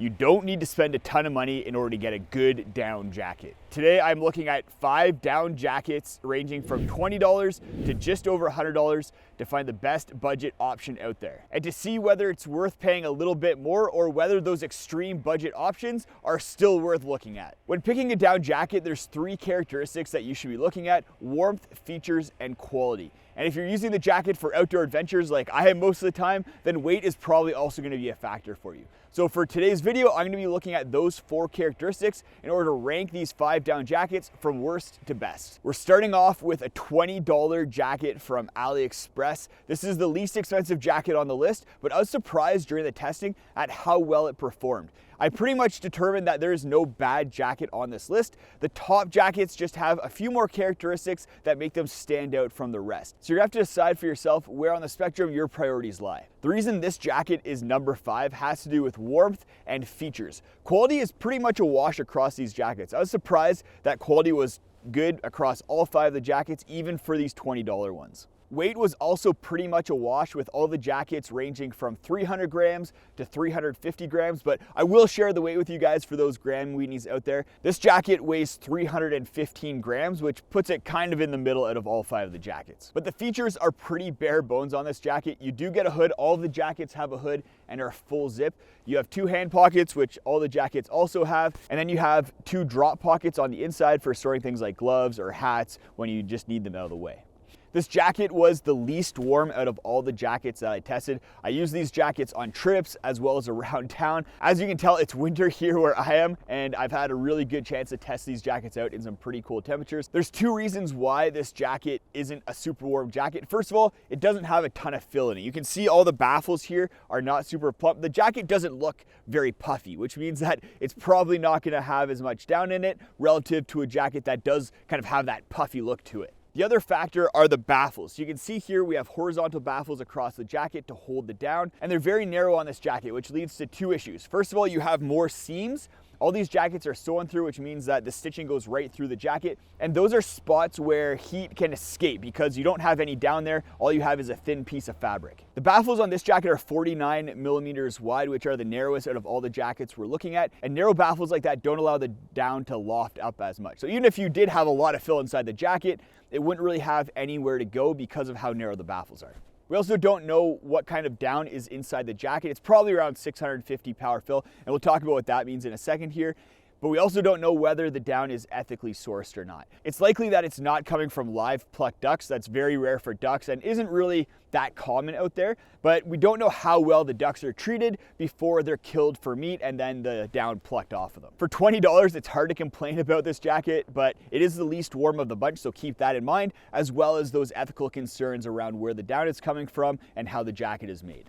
You don't need to spend a ton of money in order to get a good down jacket. Today I'm looking at 5 down jackets ranging from $20 to just over $100 to find the best budget option out there, and to see whether it's worth paying a little bit more or whether those extreme budget options are still worth looking at. When picking a down jacket, there's 3 characteristics that you should be looking at: warmth, features, and quality. And if you're using the jacket for outdoor adventures like I am most of the time, then weight is probably also going to be a factor for you. So for today's video, I'm going to be looking at those 4 characteristics in order to rank these 5 down jackets from worst to best. We're starting off with a $20 jacket from AliExpress. This is the least expensive jacket on the list, but I was surprised during the testing at how well it performed. I pretty much determined that there is no bad jacket on this list. The top jackets just have a few more characteristics that make them stand out from the rest. So you're gonna have to decide for yourself where on the spectrum your priorities lie. The reason this jacket is number 5 has to do with warmth and features. Quality is pretty much a wash across these jackets. I was surprised that quality was good across all 5 of the jackets, even for these $20 ones. Weight was also pretty much a wash, with all the jackets ranging from 300 grams to 350 grams, but I will share the weight with you guys for those gram weenies out there. This jacket weighs 315 grams, which puts it kind of in the middle out of all 5 of the jackets. But the features are pretty bare bones on this jacket. You do get a hood. All of the jackets have a hood and are full zip. You have 2 hand pockets, which all the jackets also have, and then you have 2 drop pockets on the inside for storing things like gloves or hats when you just need them out of the way. This jacket was the least warm out of all the jackets that I tested. I use these jackets on trips as well as around town. As you can tell, it's winter here where I am, and I've had a really good chance to test these jackets out in some pretty cool temperatures. There's 2 reasons why this jacket isn't a super warm jacket. First of all, it doesn't have a ton of fill in it. You can see all the baffles here are not super plump. The jacket doesn't look very puffy, which means that it's probably not gonna have as much down in it relative to a jacket that does kind of have that puffy look to it. The other factor are the baffles. You can see here we have horizontal baffles across the jacket to hold the down, and they're very narrow on this jacket, which leads to 2 issues. First of all, you have more seams. All these jackets are sewn through, which means that the stitching goes right through the jacket. And those are spots where heat can escape because you don't have any down there. All you have is a thin piece of fabric. The baffles on this jacket are 49 millimeters wide, which are the narrowest out of all the jackets we're looking at. And narrow baffles like that don't allow the down to loft up as much. So even if you did have a lot of fill inside the jacket, it wouldn't really have anywhere to go because of how narrow the baffles are. We also don't know what kind of down is inside the jacket. It's probably around 650 power fill, and we'll talk about what that means in a second here. But we also don't know whether the down is ethically sourced or not. It's likely that it's not coming from live plucked ducks. That's very rare for ducks and isn't really that common out there. But we don't know how well the ducks are treated before they're killed for meat and then the down plucked off of them. For $20, it's hard to complain about this jacket, but it is the least warm of the bunch, so keep that in mind, as well as those ethical concerns around where the down is coming from and how the jacket is made.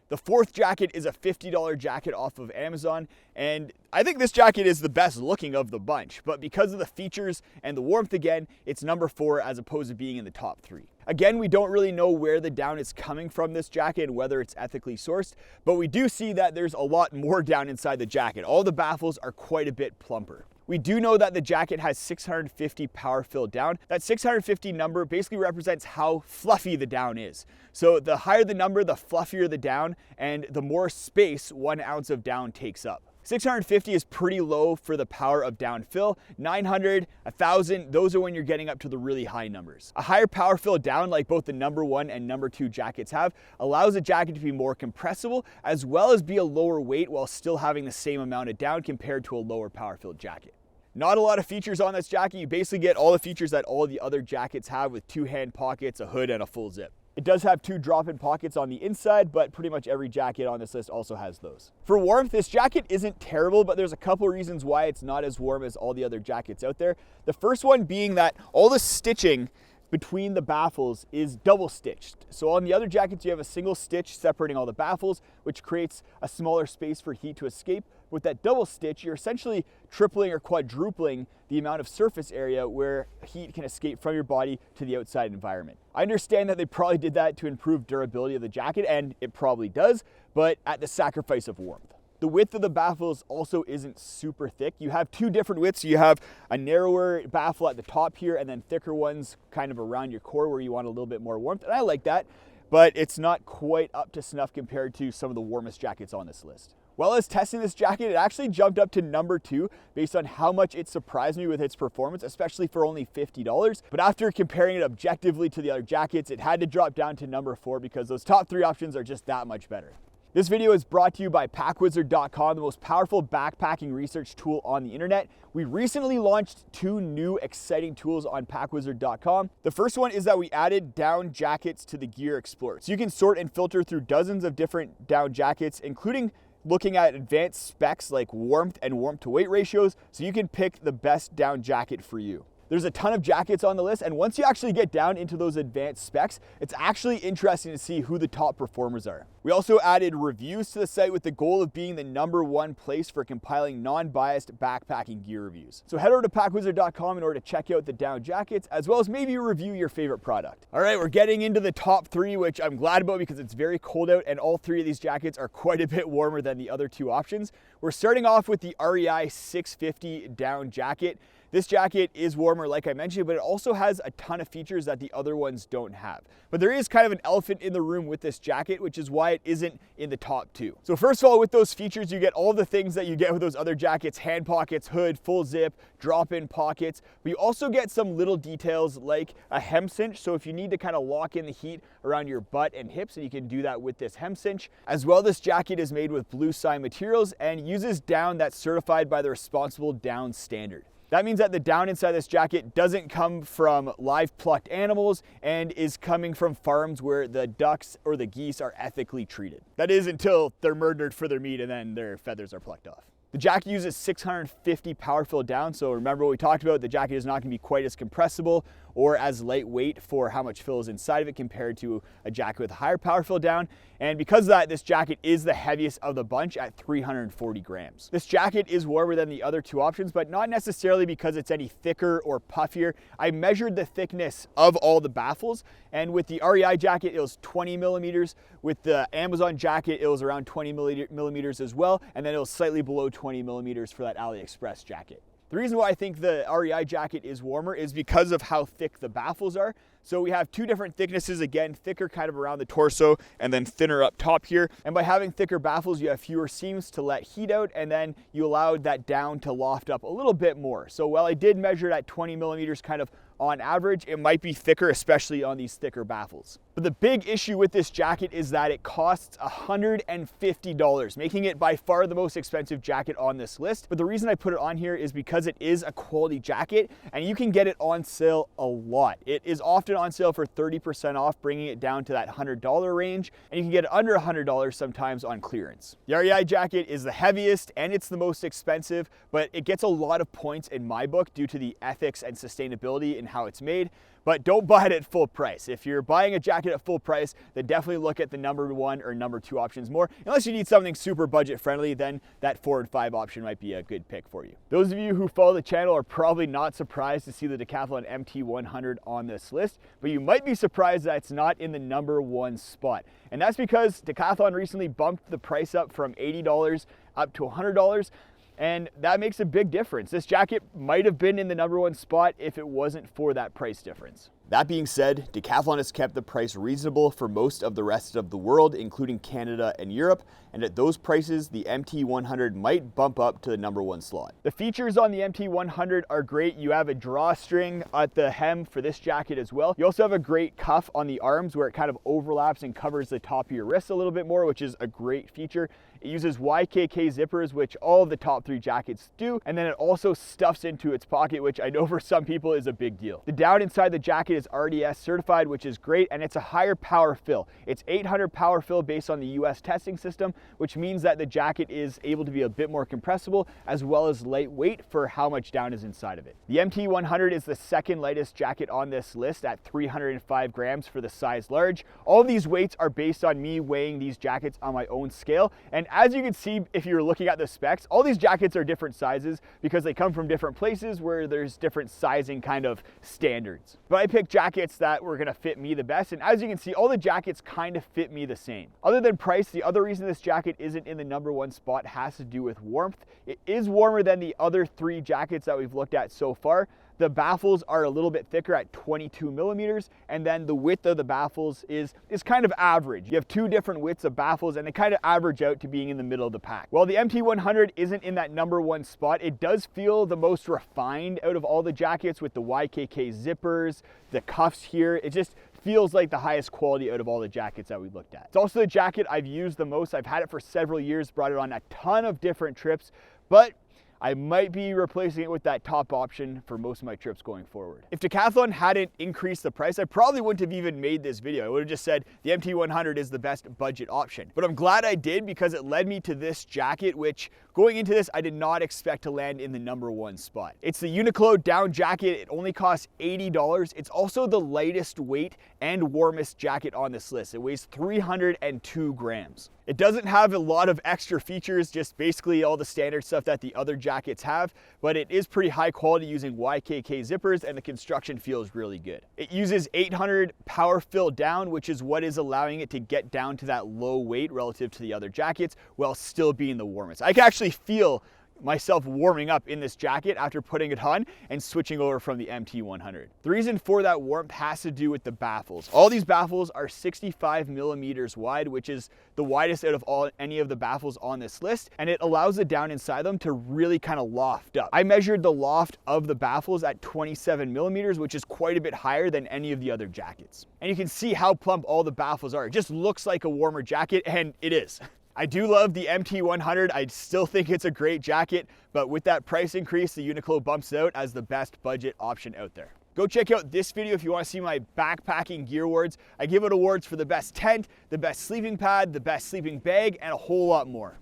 The 4th jacket is a $50 jacket off of Amazon, and I think this jacket is the best looking of the bunch, but because of the features and the warmth again, it's number 4 as opposed to being in the top 3. Again, we don't really know where the down is coming from this jacket and whether it's ethically sourced, but we do see that there's a lot more down inside the jacket. All the baffles are quite a bit plumper. We do know that the jacket has 650 power fill down. That 650 number basically represents how fluffy the down is. So the higher the number, the fluffier the down, and the more space 1 ounce of down takes up. 650 is pretty low for the power of down fill. 900, 1000, those are when you're getting up to the really high numbers. A higher power fill down, like both the number 1 and number 2 jackets have, allows the jacket to be more compressible as well as be a lower weight while still having the same amount of down compared to a lower power filled jacket. Not a lot of features on this jacket. You basically get all the features that all the other jackets have, with 2 hand pockets, a hood, and a full zip. It does have 2 drop-in pockets on the inside, but pretty much every jacket on this list also has those. For warmth, this jacket isn't terrible, but there's a couple reasons why it's not as warm as all the other jackets out there. The first one being that all the stitching between the baffles is double stitched. So on the other jackets, you have a single stitch separating all the baffles, which creates a smaller space for heat to escape. With that double stitch, you're essentially tripling or quadrupling the amount of surface area where heat can escape from your body to the outside environment. I understand that they probably did that to improve durability of the jacket, and it probably does, but at the sacrifice of warmth. The width of the baffles also isn't super thick. You have 2 different widths. You have a narrower baffle at the top here and then thicker ones kind of around your core where you want a little bit more warmth. And I like that, but it's not quite up to snuff compared to some of the warmest jackets on this list. While I was testing this jacket, it actually jumped up to number 2 based on how much it surprised me with its performance, especially for only $50. But after comparing it objectively to the other jackets, it had to drop down to number 4 because those top 3 options are just that much better. This video is brought to you by PackWizard.com, the most powerful backpacking research tool on the internet. We recently launched 2 new exciting tools on PackWizard.com. The first one is that we added down jackets to the Gear Explorer. So you can sort and filter through dozens of different down jackets, including looking at advanced specs like warmth and warmth to weight ratios, so you can pick the best down jacket for you. There's a ton of jackets on the list, and once you actually get down into those advanced specs, it's actually interesting to see who the top performers are. We also added reviews to the site with the goal of being the #1 place for compiling non-biased backpacking gear reviews. So head over to PackWizard.com in order to check out the down jackets, as well as maybe review your favorite product. All right, we're getting into the top 3, which I'm glad about because it's very cold out, and all 3 of these jackets are quite a bit warmer than the other 2 options. We're starting off with the REI 650 down jacket. This jacket is warmer, like I mentioned, but it also has a ton of features that the other ones don't have. But there is kind of an elephant in the room with this jacket, which is why it isn't in the top 2. So first of all, with those features, you get all the things that you get with those other jackets: hand pockets, hood, full zip, drop-in pockets. But you also get some little details like a hem cinch. So if you need to kind of lock in the heat around your butt and hips, and you can do that with this hem cinch. As well, this jacket is made with blue sign materials and uses down that's certified by the Responsible Down Standard. That means that the down inside this jacket doesn't come from live plucked animals and is coming from farms where the ducks or the geese are ethically treated. That is, until they're murdered for their meat and then their feathers are plucked off. The jacket uses 650 power fill down, so remember what we talked about, the jacket is not going to be quite as compressible or as lightweight for how much fill is inside of it compared to a jacket with a higher power fill down. And because of that, this jacket is the heaviest of the bunch at 340 grams. This jacket is warmer than the other 2 options, but not necessarily because it's any thicker or puffier. I measured the thickness of all the baffles, and with the REI jacket, it was 20 millimeters. With the Amazon jacket, it was around 20 millimeters as well, and then it was slightly below 20 millimeters for that AliExpress jacket. The reason why I think the REI jacket is warmer is because of how thick the baffles are. So we have 2 different thicknesses, again, thicker kind of around the torso and then thinner up top here. And by having thicker baffles, you have fewer seams to let heat out, and then you allowed that down to loft up a little bit more. So while I did measure it at 20 millimeters kind of on average, it might be thicker, especially on these thicker baffles. But the big issue with this jacket is that it costs $150, making it by far the most expensive jacket on this list. But the reason I put it on here is because it is a quality jacket, and you can get it on sale a lot. It is often on sale for 30% off, bringing it down to that $100 range, and you can get it under $100 sometimes on clearance. The REI jacket is the heaviest and it's the most expensive, but it gets a lot of points in my book due to the ethics and sustainability in how it's made. But don't buy it at full price. If you're buying a jacket at full price, then definitely look at the #1 or #2 options more. Unless you need something super budget friendly, then that 4 and 5 option might be a good pick for you. Those of you who follow the channel are probably not surprised to see the Decathlon MT100 on this list, but you might be surprised that it's not in the #1 spot. And that's because Decathlon recently bumped the price up from $80 up to $100. And that makes a big difference. This jacket might have been in the #1 spot if it wasn't for that price difference. That being said, Decathlon has kept the price reasonable for most of the rest of the world, including Canada and Europe, and at those prices, the MT100 might bump up to the #1 slot. The features on the MT100 are great. You have a drawstring at the hem for this jacket as well. You also have a great cuff on the arms where it kind of overlaps and covers the top of your wrist a little bit more, which is a great feature. It uses YKK zippers, which all of the top 3 jackets do, and then it also stuffs into its pocket, which I know for some people is a big deal. The down inside the jacket is RDS certified, which is great, and it's a higher power fill. It's 800 power fill based on the US testing system, which means that the jacket is able to be a bit more compressible as well as lightweight for how much down is inside of it. The MT100 is the 2nd lightest jacket on this list at 305 grams for the size large. All of these weights are based on me weighing these jackets on my own scale, and as you can see, if you're looking at the specs, all these jackets are different sizes because they come from different places where there's different sizing kind of standards. But I picked jackets that were gonna fit me the best, and as you can see, all the jackets kind of fit me the same. Other than price, the other reason this jacket isn't in the #1 spot has to do with warmth. It is warmer than the other 3 jackets that we've looked at so far, The baffles are a little bit thicker at 22 millimeters, and then the width of the baffles is kind of average. You have two different widths of baffles, and they kind of average out to being in the middle of the pack. While the MT100 isn't in that #1 spot, it does feel the most refined out of all the jackets with the YKK zippers, the cuffs here. It just feels like the highest quality out of all the jackets that we looked at. It's also the jacket I've used the most. I've had it for several years, brought it on a ton of different trips, but I might be replacing it with that top option for most of my trips going forward. If Decathlon hadn't increased the price, I probably wouldn't have even made this video. I would have just said the MT100 is the best budget option. But I'm glad I did, because it led me to this jacket, which going into this, I did not expect to land in the #1 spot. It's the Uniqlo down jacket. It only costs $80. It's also the lightest weight and warmest jacket on this list. It weighs 302 grams. It doesn't have a lot of extra features, just basically all the standard stuff that the other jackets have, but it is pretty high quality using YKK zippers, and the construction feels really good. It uses 800 power fill down, which is what is allowing it to get down to that low weight relative to the other jackets while still being the warmest. I can actually feel myself warming up in this jacket after putting it on and switching over from the MT100. The reason for that warmth has to do with the baffles. All these baffles are 65 millimeters wide, which is the widest out of any of the baffles on this list, and it allows the down inside them to really kind of loft up. I measured the loft of the baffles at 27 millimeters, which is quite a bit higher than any of the other jackets. And you can see how plump all the baffles are. It just looks like a warmer jacket, and it is. I do love the MT100. I still think it's a great jacket, but with that price increase, the Uniqlo bumps it out as the best budget option out there. Go check out this video if you want to see my backpacking gear awards. I give out awards for the best tent, the best sleeping pad, the best sleeping bag, and a whole lot more.